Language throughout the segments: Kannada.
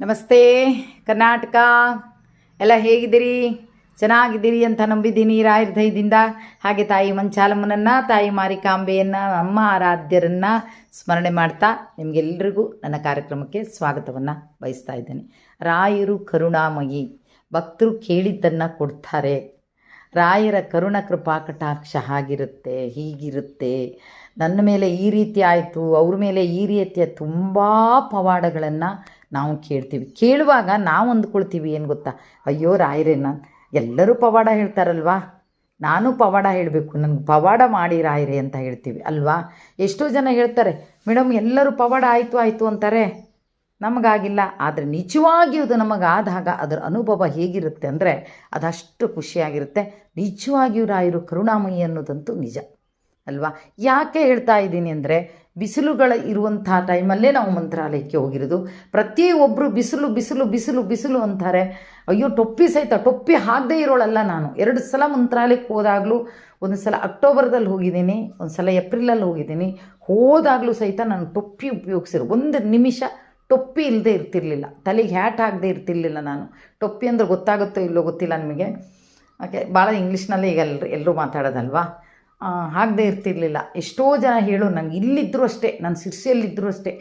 ನಮಸ್ತೆ ಕರ್ನಾಟಕ. ಎಲ್ಲ ಹೇಗಿದ್ದೀರಿ? ಚೆನ್ನಾಗಿದ್ದೀರಿ ಅಂತ ನಂಬಿದ್ದೀನಿ ರಾಯರ ದಯದಿಂದ. ಹಾಗೆ ತಾಯಿ ಮಂಚಾಲಮ್ಮನನ್ನು, ತಾಯಿ ಮಾರಿಕಾಂಬೆಯನ್ನು, ನಮ್ಮ ಆರಾಧ್ಯರನ್ನು ಸ್ಮರಣೆ ಮಾಡ್ತಾ ನಿಮಗೆಲ್ಲರಿಗೂ ನನ್ನ ಕಾರ್ಯಕ್ರಮಕ್ಕೆ ಸ್ವಾಗತವನ್ನು ಬಯಸ್ತಾ ಇದ್ದೇನೆ. ರಾಯರು ಕರುಣಾಮಯಿ, ಭಕ್ತರು ಕೇಳಿದ್ದನ್ನು ಕೊಡ್ತಾರೆ. ರಾಯರ ಕರುಣ ಕೃಪಾ ಕಟಾಕ್ಷ ಹಾಗಿರುತ್ತೆ, ಹೀಗಿರುತ್ತೆ, ನನ್ನ ಮೇಲೆ ಈ ರೀತಿ ಆಯಿತು, ಅವ್ರ ಮೇಲೆ ಈ ರೀತಿಯ ತುಂಬ ಪವಾಡಗಳನ್ನು ನಾವು ಕೇಳುವಾಗ ನಾವು ಅಂದ್ಕೊಳ್ತೀವಿ ಏನು ಗೊತ್ತಾ, ಅಯ್ಯೋ ರಾಯರೇನ ಎಲ್ಲರೂ ಪವಾಡ ಹೇಳ್ತಾರಲ್ವಾ, ನಾನು ಪವಾಡ ಹೇಳಬೇಕು, ನನಗೆ ಪವಾಡ ಮಾಡಿ ರಾಯರೇ ಅಂತ ಹೇಳ್ತೀವಿ ಅಲ್ವಾ. ಎಷ್ಟೋ ಜನ ಹೇಳ್ತಾರೆ ಮೇಡಮ್ ಎಲ್ಲರೂ ಪವಾಡ ಆಯಿತು ಅಂತಾರೆ, ನಮಗಾಗಿಲ್ಲ. ಆದರೆ ನಿಜವಾಗಿಯೂ ಅದು ನಮಗಾದಾಗ ಅದರ ಅನುಭವ ಹೇಗಿರುತ್ತೆ ಅಂದರೆ ಅದಷ್ಟು ಖುಷಿಯಾಗಿರುತ್ತೆ. ನಿಜವಾಗಿಯೂ ರಾಯರು ಕರುಣಾಮಯಿ ಅನ್ನೋದಂತೂ ನಿಜ ಅಲ್ವಾ. ಯಾಕೆ ಹೇಳ್ತಾ ಇದ್ದೀನಿ ಅಂದರೆ, ಬಿಸಿಲುಗಳ ಇರುವಂಥ ಟೈಮಲ್ಲೇ ನಾವು ಮಂತ್ರಾಲಯಕ್ಕೆ ಹೋಗಿರೋದು. ಪ್ರತಿಯೊಬ್ಬರು ಬಿಸಿಲು ಬಿಸಿಲು ಬಿಸಿಲು ಬಿಸಿಲು ಅಂತಾರೆ. ಅಯ್ಯೋ ಟೊಪ್ಪಿ ಸಹಿತ ಟೊಪ್ಪಿ ಹಾಕದೇ ಇರೋಳಲ್ಲ ನಾನು. 2 ಸಲ ಮಂತ್ರಾಲಯಕ್ಕೆ ಹೋದಾಗಲೂ, ಒಂದು ಸಲ ಅಕ್ಟೋಬರ್ದಲ್ಲಿ ಹೋಗಿದ್ದೀನಿ, ಒಂದು ಸಲ ಏಪ್ರಿಲಲ್ಲಿ ಹೋಗಿದ್ದೀನಿ. ಹೋದಾಗಲೂ ಸಹಿತ ನಾನು ಟೊಪ್ಪಿ ಉಪಯೋಗಿಸಿರೋ, ಒಂದು ನಿಮಿಷ ಟೊಪ್ಪಿ ಇಲ್ಲದೆ ಇರ್ತಿರ್ಲಿಲ್ಲ, ತಲೆಗೆ ಹ್ಯಾಟ್ ಹಾಕದೇ ಇರ್ತಿರ್ಲಿಲ್ಲ ನಾನು. ಟೊಪ್ಪಿ ಅಂದರೆ ಗೊತ್ತಾಗುತ್ತೋ ಇಲ್ಲೋ ಗೊತ್ತಿಲ್ಲ ನಿಮಗೆ, ಓಕೆ, ಭಾಳ ಇಂಗ್ಲೀಷ್ನಲ್ಲೇ ಈಗ ಎಲ್ಲರೂ ಮಾತಾಡೋದಲ್ವಾ, ಹಾಗದೇ ಇರ್ತಿರ್ಲಿಲ್ಲ. ಎಷ್ಟೋ ಜನ ಹೇಳು ನನಗೆ, ಇಲ್ಲಿದ್ದರೂ ಅಷ್ಟೇ, ನಾನು ಸಿರ್ಸಿಯಲ್ಲಿದ್ದರೂ ಅಷ್ಟೇ,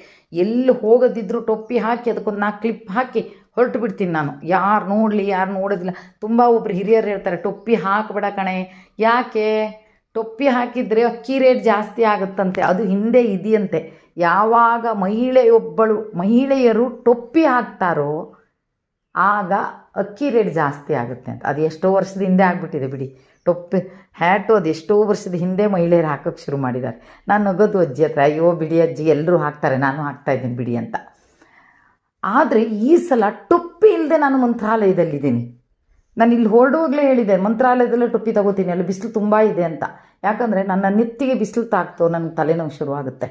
ಎಲ್ಲಿ ಹೋಗೋದಿದ್ರು ಟೊಪ್ಪಿ ಹಾಕಿ ಅದಕ್ಕೊಂದು 4 ಕ್ಲಿಪ್ ಹಾಕಿ ಹೊರಟು ಬಿಡ್ತೀನಿ ನಾನು. ಯಾರು ನೋಡಲಿ ಯಾರು ನೋಡೋದಿಲ್ಲ. ತುಂಬ ಒಬ್ಬರು ಹಿರಿಯರು ಹೇಳ್ತಾರೆ ಟೊಪ್ಪಿ ಹಾಕಬೇಡ ಕಣೆ. ಯಾಕೆ? ಟೊಪ್ಪಿ ಹಾಕಿದರೆ ಅಕ್ಕಿ ರೇಟ್ ಜಾಸ್ತಿ ಆಗುತ್ತಂತೆ, ಅದು ಹಿಂದೆ ಇದೆಯಂತೆ. ಯಾವಾಗ ಮಹಿಳೆಯರು ಟೊಪ್ಪಿ ಹಾಕ್ತಾರೋ ಆಗ ಅಕ್ಕಿ ರೇಟ್ ಜಾಸ್ತಿ ಆಗುತ್ತೆ ಅಂತ. ಅದು ಎಷ್ಟೋ ವರ್ಷದ ಹಿಂದೆ ಆಗಿಬಿಟ್ಟಿದೆ ಬಿಡಿ. ಟೊಪ್ಪಿ ಹ್ಯಾಟು ಅದು ಎಷ್ಟೋ ವರ್ಷದ ಹಿಂದೆ ಮಹಿಳೆಯರು ಹಾಕೋಕ್ಕೆ ಶುರು ಮಾಡಿದ್ದಾರೆ. ನಾನು ನಗೋದು ಅಜ್ಜಿ ಹತ್ರ, ಅಯ್ಯೋ ಬಿಡಿ ಅಜ್ಜಿ ಎಲ್ಲರೂ ಹಾಕ್ತಾರೆ, ನಾನು ಹಾಕ್ತಾಯಿದ್ದೀನಿ ಬಿಡಿ ಅಂತ. ಆದರೆ ಈ ಸಲ ಟೊಪ್ಪಿ ಇಲ್ಲದೆ ನಾನು ಮಂತ್ರಾಲಯದಲ್ಲಿದ್ದೀನಿ. ನಾನು ಇಲ್ಲಿ ಹೊರಡುವಾಗಲೇ ಹೇಳಿದೆ ಮಂತ್ರಾಲಯದಲ್ಲೇ ಟೊಪ್ಪಿ ತಗೋತೀನಿ, ಅಲ್ಲಿ ಬಿಸಿಲು ತುಂಬ ಇದೆ ಅಂತ. ಯಾಕಂದರೆ ನನ್ನ ನೆತ್ತಿಗೆ ಬಿಸಿಲು ತಾಕ್ತೋ ನನಗೆ ತಲೆನೋವು ಶುರುವಾಗುತ್ತೆ.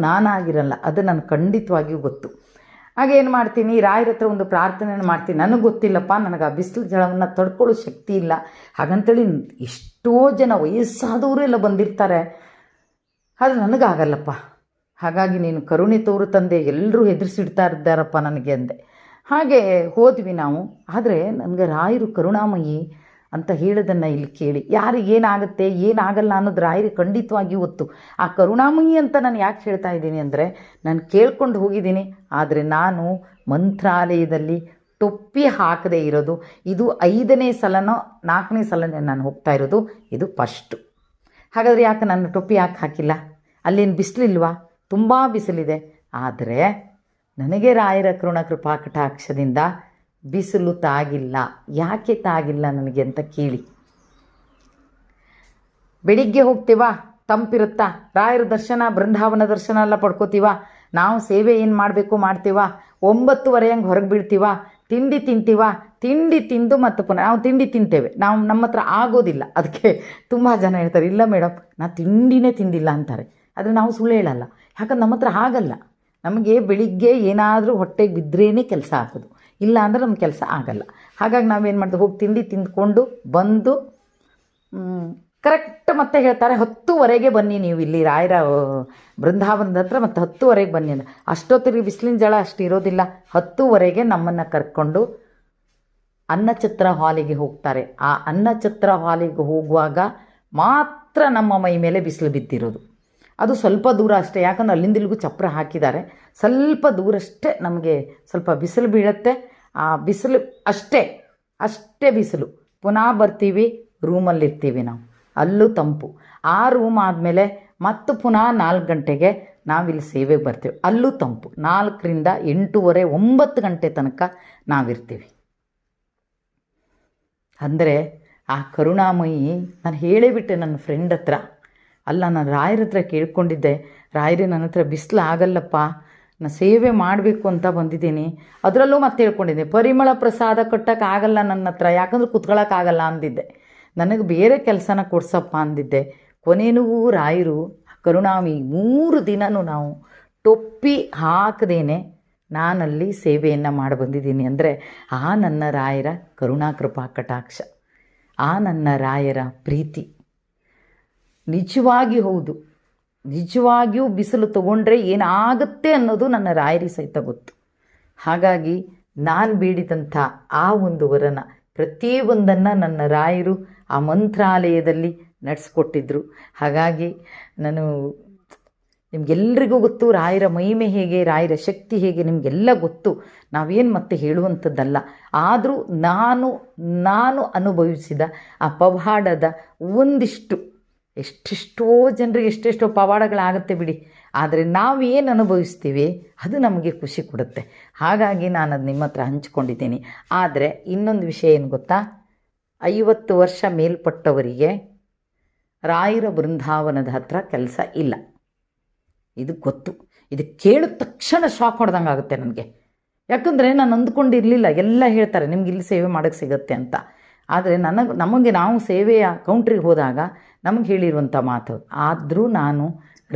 ನಾನಾಗಿರಲ್ಲ, ಅದು ನನಗೆ ಖಂಡಿತವಾಗಿಯೂ ಗೊತ್ತು. ಹಾಗೆ ಏನು ಮಾಡ್ತೀನಿ, ರಾಯರ ಹತ್ರ ಒಂದು ಪ್ರಾರ್ಥನೆಯನ್ನು ಮಾಡ್ತೀನಿ. ನನಗೆ ಗೊತ್ತಿಲ್ಲಪ್ಪ, ನನಗೆ ಆ ಬಿಸಿಲು ಜಳವನ್ನು ತಡ್ಕೊಳ್ಳೋ ಶಕ್ತಿ ಇಲ್ಲ. ಹಾಗಂತೇಳಿ ಎಷ್ಟೋ ಜನ ವಯಸ್ಸಾದವರು ಎಲ್ಲ ಬಂದಿರ್ತಾರೆ, ಅದು ನನಗಾಗಲ್ಲಪ್ಪ. ಹಾಗಾಗಿ ನೀನು ಕರುಣೆ ತೋರು ತಂದೆ, ಎಲ್ಲರೂ ಹೆದರಿಸಿಡ್ತಾ ಇದ್ದಾರಪ್ಪ ನನಗೆ ಅಂದೆ. ಹಾಗೆ ಹೋದ್ವಿ ನಾವು. ಆದರೆ ನನಗೆ ರಾಯರು ಕರುಣಾಮಯಿ ಅಂತ ಹೇಳೋದನ್ನು ಇಲ್ಲಿ ಕೇಳಿ, ಯಾರಿಗೇನಾಗುತ್ತೆ ಏನಾಗಲ್ಲ ಅನ್ನೋದು ರಾಯರಿಗೆ ಖಂಡಿತವಾಗಿಯೂ ಗೊತ್ತು. ಆ ಕರುಣಾಮಯಿ ಅಂತ ನಾನು ಯಾಕೆ ಹೇಳ್ತಾ ಇದ್ದೀನಿ ಅಂದರೆ, ನಾನು ಕೇಳ್ಕೊಂಡು ಹೋಗಿದ್ದೀನಿ. ಆದರೆ ನಾನು ಮಂತ್ರಾಲಯದಲ್ಲಿ ಟೊಪ್ಪಿ ಹಾಕದೇ ಇರೋದು ಇದು 5ನೇ ಸಲನೋ 4ನೇ ಸಲನೇ ನಾನು ಹೋಗ್ತಾ ಇರೋದು, ಇದು ಫಸ್ಟು. ಹಾಗಾದರೆ ಯಾಕೆ ನಾನು ಟೊಪ್ಪಿ ಯಾಕೆ ಹಾಕಿಲ್ಲ? ಅಲ್ಲೇನು ಬಿಸಿಲಿಲ್ವಾ? ತುಂಬ ಬಿಸಿಲಿದೆ. ಆದರೆ ನನಗೆ ರಾಯರ ಕೃಪಾ ಕಟಾಕ್ಷದಿಂದ ಬಿಸಿಲು ತಾಗಿಲ್ಲ. ಯಾಕೆ ತಾಗಿಲ್ಲ ನನಗೆ ಅಂತ ಕೇಳಿ. ಬೆಳಿಗ್ಗೆ ಹೋಗ್ತೀವಾ, ತಂಪಿರುತ್ತಾ, ರಾಯರ ದರ್ಶನ ಬೃಂದಾವನ ದರ್ಶನ ಎಲ್ಲ ಪಡ್ಕೋತೀವ. ನಾವು ಸೇವೆ ಏನು ಮಾಡಬೇಕು ಮಾಡ್ತೀವ. 9:30 ಹಂಗೆ ಹೊರಗೆ ಬೀಳ್ತೀವ, ತಿಂಡಿ ತಿಂತೀವ. ತಿಂಡಿ ತಿಂದು ಮತ್ತು ಪುನಃ ನಾವು ತಿಂಡಿ ತಿಂತೇವೆ. ನಮ್ಮ ಹತ್ರ ಆಗೋದಿಲ್ಲ. ಅದಕ್ಕೆ ತುಂಬ ಜನ ಹೇಳ್ತಾರೆ, ಇಲ್ಲ ಮೇಡಮ್ ನಾನು ತಿಂಡಿನೇ ತಿಂದಿಲ್ಲ ಅಂತಾರೆ. ಆದರೆ ನಾವು ಸುಳ್ಳು ಹೇಳಲ್ಲ, ಯಾಕಂದ್ರೆ ನಮ್ಮ ಹತ್ರ ಆಗಲ್ಲ. ನಮಗೆ ಬೆಳಿಗ್ಗೆ ಏನಾದರೂ ಹೊಟ್ಟೆಗೆ ಬಿದ್ದರೇನೆ ಕೆಲಸ ಆಗೋದು, ಇಲ್ಲ ಅಂದರೆ ನಮ್ಮ ಕೆಲಸ ಆಗಲ್ಲ. ಹಾಗಾಗಿ ನಾವೇನು ಮಾಡ್ತೀವಿ, ಹೋಗಿ ತಿಂಡಿ ತಿಂದ್ಕೊಂಡು ಬಂದು ಕರೆಕ್ಟ್ ಮತ್ತೆ ಹೇಳ್ತಾರೆ 10:00 ಬನ್ನಿ ನೀವು ಇಲ್ಲಿ ರಾಯರ ಬೃಂದಾವನದ ಹತ್ರ, ಮತ್ತು 10:00 ಬನ್ನಿ ಅಂತ. ಅಷ್ಟೊತ್ತಿಗೆ ಬಿಸಿಲಿನ ಜಳ ಅಷ್ಟು ಇರೋದಿಲ್ಲ. 10:00 ನಮ್ಮನ್ನು ಕರ್ಕೊಂಡು ಅನ್ನಛತ್ರ ಹಾಲಿಗೆ ಹೋಗ್ತಾರೆ. ಆ ಅನ್ನಛತ್ರ ಹಾಲಿಗೆ ಹೋಗುವಾಗ ಮಾತ್ರ ನಮ್ಮ ಮೈ ಮೇಲೆ ಬಿಸಿಲು ಬಿದ್ದಿರೋದು. ಅದು ಸ್ವಲ್ಪ ದೂರ ಅಷ್ಟೇ, ಯಾಕಂದ್ರೆ ಅಲ್ಲಿಂದ ಇಲ್ಲಿಗೂ ಚಪ್ರ ಹಾಕಿದ್ದಾರೆ. ಸ್ವಲ್ಪ ದೂರಷ್ಟೇ ನಮಗೆ ಸ್ವಲ್ಪ ಬಿಸಿಲು ಬೀಳುತ್ತೆ. ಆ ಬಿಸಿಲು ಅಷ್ಟೇ ಬಿಸಿಲು. ಪುನಃ ಬರ್ತೀವಿ, ರೂಮಲ್ಲಿರ್ತೀವಿ ನಾವು, ಅಲ್ಲೂ ತಂಪು. ಆ ರೂಮ್ ಆದಮೇಲೆ ಮತ್ತು ಪುನಃ 4 ಗಂಟೆಗೆ ನಾವಿಲ್ಲಿ ಸೇವೆಗೆ ಬರ್ತೀವಿ, ಅಲ್ಲೂ ತಂಪು. 4ರಿಂದ 8:30 9 ಗಂಟೆ ತನಕ ನಾವಿರ್ತೀವಿ. ಅಂದರೆ ಆ ಕರುಣಾಮಯಿ, ನಾನು ಹೇಳಿಬಿಟ್ಟೆ ನನ್ನ ಫ್ರೆಂಡ್ ಹತ್ರ, ಅಲ್ಲ ನಾನು ರಾಯರ ಹತ್ರ ಕೇಳ್ಕೊಂಡಿದ್ದೆ, ರಾಯರೇ ನನ್ನ ಹತ್ರ ಬಿಸಿಲು ಆಗಲ್ಲಪ್ಪ, ನಾನು ಸೇವೆ ಮಾಡಬೇಕು ಅಂತ ಬಂದಿದ್ದೀನಿ. ಅದರಲ್ಲೂ ಮತ್ತೆ ಹೇಳ್ಕೊಂಡಿದ್ದೆ, ಪರಿಮಳ ಪ್ರಸಾದ ಕಟ್ಟೋಕ್ಕಾಗಲ್ಲ ನನ್ನ ಹತ್ರ, ಯಾಕಂದ್ರೆ ಕೂತ್ಕೊಳ್ಳೋಕ್ಕಾಗಲ್ಲ ಅಂದಿದ್ದೆ. ನನಗೆ ಬೇರೆ ಕೆಲಸನ ಕೊಡ್ಸಪ್ಪ ಅಂದಿದ್ದೆ. ಕೊನೆಯೂ ರಾಯರು ಕರುಣಾಮಯಿ 3 ದಿನವೂ ನಾವು ಟೊಪ್ಪಿ ಹಾಕದೇನೆ ನಾನಲ್ಲಿ ಸೇವೆಯನ್ನು ಮಾಡಿ ಬಂದಿದ್ದೀನಿ. ಅಂದರೆ ಆ ನನ್ನ ರಾಯರ ಕೃಪಾ ಕಟಾಕ್ಷ, ಆ ನನ್ನ ರಾಯರ ಪ್ರೀತಿ ನಿಜವಾಗಿ ಹೌದು. ನಿಜವಾಗಿಯೂ ಬಿಸಿಲು ತಗೊಂಡ್ರೆ ಏನಾಗುತ್ತೆ ಅನ್ನೋದು ನನ್ನ ರಾಯರಿ ಸಹಿತ ಗೊತ್ತು. ಹಾಗಾಗಿ ನಾನು ಬೇಡಿದಂಥ ಆ ಒಂದು ವರನ ಪ್ರತಿಯೊಂದನ್ನು ನನ್ನ ರಾಯರು ಆ ಮಂತ್ರಾಲಯದಲ್ಲಿ ನಡೆಸ್ಕೊಟ್ಟಿದ್ರು. ಹಾಗಾಗಿ ನಾನು ನಿಮಗೆಲ್ಲರಿಗೂ ಗೊತ್ತು ರಾಯರ ಮಹಿಮೆ ಹೇಗೆ, ರಾಯರ ಶಕ್ತಿ ಹೇಗೆ ನಿಮಗೆಲ್ಲ ಗೊತ್ತು. ನಾವೇನು ಮತ್ತೆ ಹೇಳುವಂಥದ್ದಲ್ಲ. ಆದರೂ ನಾನು ಅನುಭವಿಸಿದ ಆ ಪವಾಡದ ಒಂದಿಷ್ಟು, ಎಷ್ಟೆಷ್ಟೋ ಜನರಿಗೆ ಎಷ್ಟೆಷ್ಟೋ ಪವಾಡಗಳಾಗುತ್ತೆ ಬಿಡಿ, ಆದರೆ ನಾವೇನು ಅನುಭವಿಸ್ತೀವಿ ಅದು ನಮಗೆ ಖುಷಿ ಕೊಡುತ್ತೆ. ಹಾಗಾಗಿ ನಾನು ಅದು ನಿಮ್ಮ ಹತ್ರ ಹಂಚ್ಕೊಂಡಿದ್ದೀನಿ. ಆದರೆ ಇನ್ನೊಂದು ವಿಷಯ ಏನು ಗೊತ್ತಾ, 50 ವರ್ಷ ಮೇಲ್ಪಟ್ಟವರಿಗೆ ರಾಯರ ಬೃಂದಾವನದ ಹತ್ರ ಕೆಲಸ ಇಲ್ಲ. ಇದು ಗೊತ್ತು. ಇದು ಕೇಳಿದ ತಕ್ಷಣ ಶಾಕ್ ಹೊಡೆದಂಗೆ ಆಗುತ್ತೆ ನನಗೆ. ಯಾಕಂದರೆ ನಾನು ಅಂದ್ಕೊಂಡಿರಲಿಲ್ಲ, ಎಲ್ಲ ಹೇಳ್ತಾರೆ ನಿಮ್ಗೆ ಇಲ್ಲಿ ಸೇವೆ ಮಾಡೋಕ್ಕೆ ಸಿಗುತ್ತೆ ಅಂತ. ಆದರೆ ನಮಗೆ ನಾವು ಸೇವೆಯ ಕೌಂಟ್ರಿಗೆ ಹೋದಾಗ ನಮಗೆ ಹೇಳಿರುವಂಥ ಮಾತು. ಆದರೂ ನಾನು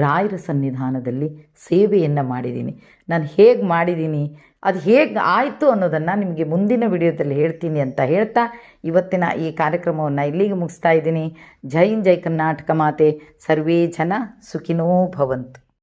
ರಾಯರ ಸನ್ನಿಧಾನದಲ್ಲಿ ಸೇವೆಯನ್ನು ಮಾಡಿದ್ದೀನಿ. ನಾನು ಹೇಗೆ ಮಾಡಿದ್ದೀನಿ, ಅದು ಹೇಗೆ ಆಯಿತು ಅನ್ನೋದನ್ನು ನಿಮಗೆ ಮುಂದಿನ ವಿಡಿಯೋದಲ್ಲಿ ಹೇಳ್ತೀನಿ ಅಂತ ಹೇಳ್ತಾ ಇವತ್ತಿನ ಈ ಕಾರ್ಯಕ್ರಮವನ್ನು ಇಲ್ಲಿಗೆ ಮುಗಿಸ್ತಾ ಇದ್ದೀನಿ. ಜೈ ಹಿಂದ್, ಜೈ ಕರ್ನಾಟಕ ಮಾತೆ. ಸರ್ವೇ ಜನ ಸುಖಿನೋ ಭವಂತು.